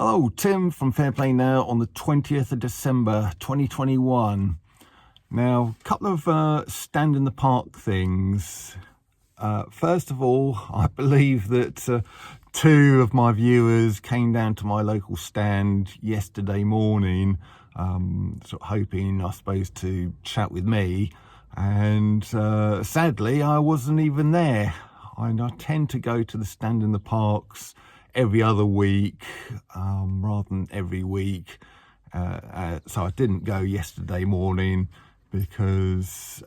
Hello, Tim from Fair Play Now on the 20th of December 2021. Now, a couple of stand in the park things. First of all, I believe that two of my viewers came down to my local stand yesterday morning, sort of hoping, I suppose, to chat with me. And sadly, I wasn't even there. I tend to go to the stand in the parks every other week rather than every week. So I didn't go yesterday morning because,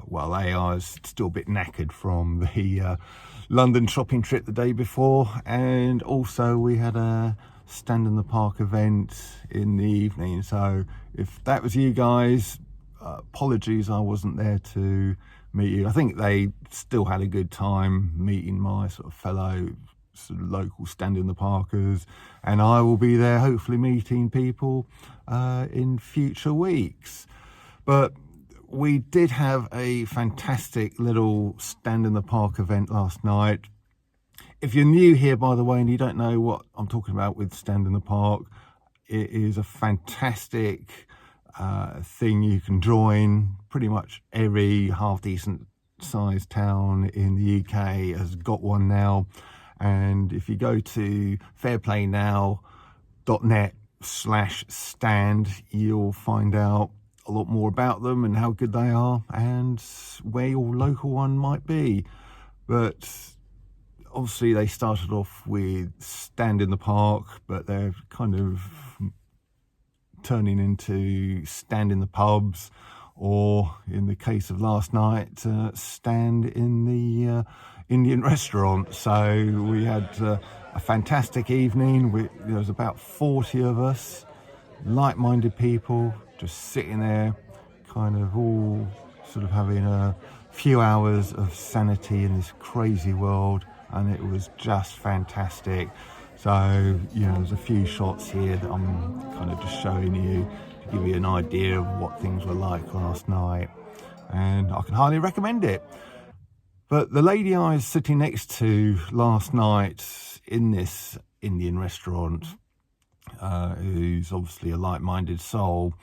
well, I was still a bit knackered from the London shopping trip the day before, and also we had a stand in the park event in the evening. So if that was you guys, apologies I wasn't there to meet you. I think they still had a good time meeting my sort of fellow sort of local stand in the parkers, and I will be there hopefully meeting people in future weeks. But we did have a fantastic little stand in the park event last night. If you're new here, by the way, and you don't know what I'm talking about with stand in the park, it is a fantastic thing you can join. Pretty much every half decent sized town in the UK has got one now. And if you go to fairplaynow.net/stand, you'll find out a lot more about them and how good they are and where your local one might be. But obviously they started off with stand in the park, but they're kind of turning into stand in the pubs, or in the case of last night, stand in the Indian restaurant. So we had a fantastic evening. There was about 40 of us, like-minded people, just sitting there, kind of all sort of having a few hours of sanity in this crazy world, and it was just fantastic. So, there's a few shots here that I'm kind of just showing you to give you an idea of what things were like last night, and I can highly recommend it. But the lady I was sitting next to last night in this Indian restaurant, who's obviously a like-minded soul,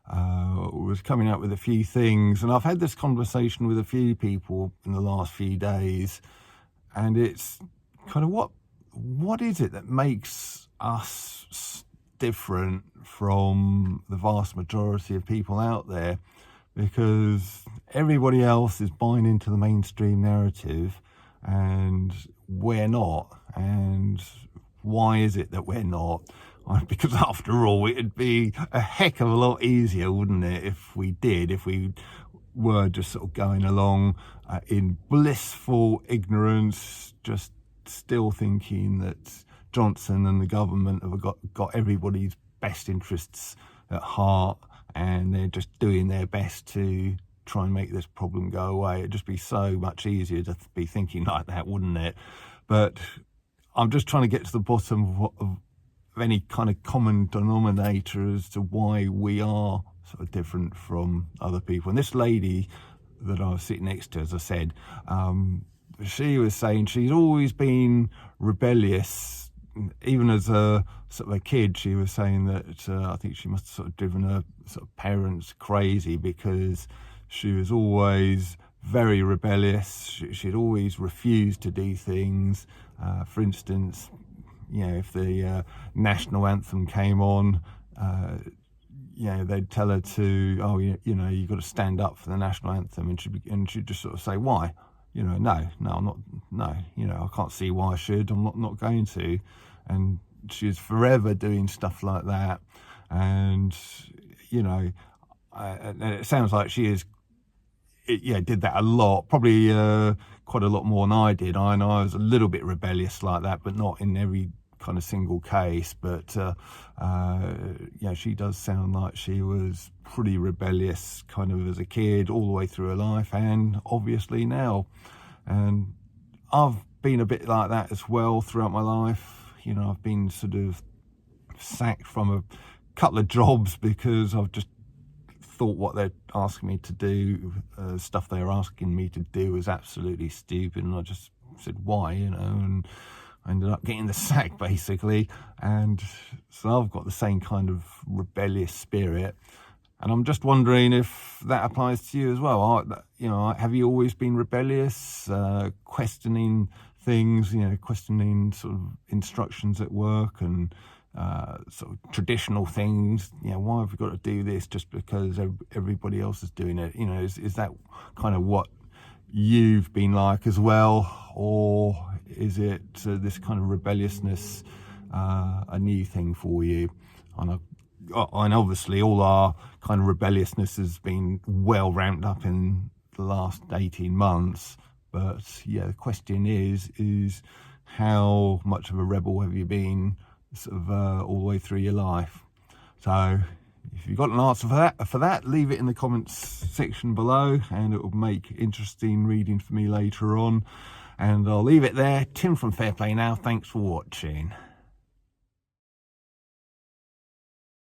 was coming up with a few things. And I've had this conversation with a few people in the last few days, and it's kind of what is it that makes us different from the vast majority of people out there? Because everybody else is buying into the mainstream narrative and we're not. And why is it that we're not? Because after all, it'd be a heck of a lot easier, wouldn't it, if we were just sort of going along in blissful ignorance, just still thinking that Johnson and the government have got everybody's best interests at heart, and they're just doing their best to try and make this problem go away. It'd just be so much easier to be thinking like that, wouldn't it? But I'm just trying to get to the bottom of any kind of common denominator as to why we are sort of different from other people. And this lady that I was sitting next to, as I said, she was saying she's always been rebellious. Even as a sort of a kid, she was saying that I think she must have sort of driven her sort of parents crazy, because she was always very rebellious. She'd always refused to do things. For instance, if the national anthem came on, they'd tell her to, you've got to stand up for the national anthem, and she'd just sort of say, why? No, I'm not. No, I can't see why I should. I'm not going to. And she's forever doing stuff like that. And it sounds like she did that a lot. Probably quite a lot more than I did. I know I was a little bit rebellious like that, but not in every kind of single case. But she does sound like she was pretty rebellious kind of as a kid, all the way through her life, and obviously now. And I've been a bit like that as well throughout my life. I've been sort of sacked from a couple of jobs because I've just thought what they're asking me to do, stuff they're asking me to do, was absolutely stupid, and I just said why, and I ended up getting the sack basically, and so I've got the same kind of rebellious spirit. And I'm just wondering if that applies to you as well. Have you always been rebellious, questioning things, questioning sort of instructions at work and sort of traditional things? Why have we got to do this just because everybody else is doing it? Is that kind of what you've been like as well, or is it this kind of rebelliousness a new thing for you? And obviously all our kind of rebelliousness has been well ramped up in the last 18 months. But the question is how much of a rebel have you been sort of all the way through your life? So if you've got an answer for that, leave it in the comments section below, and it will make interesting reading for me later on. And I'll leave it there. Tim from Fair Play Now. Thanks for watching.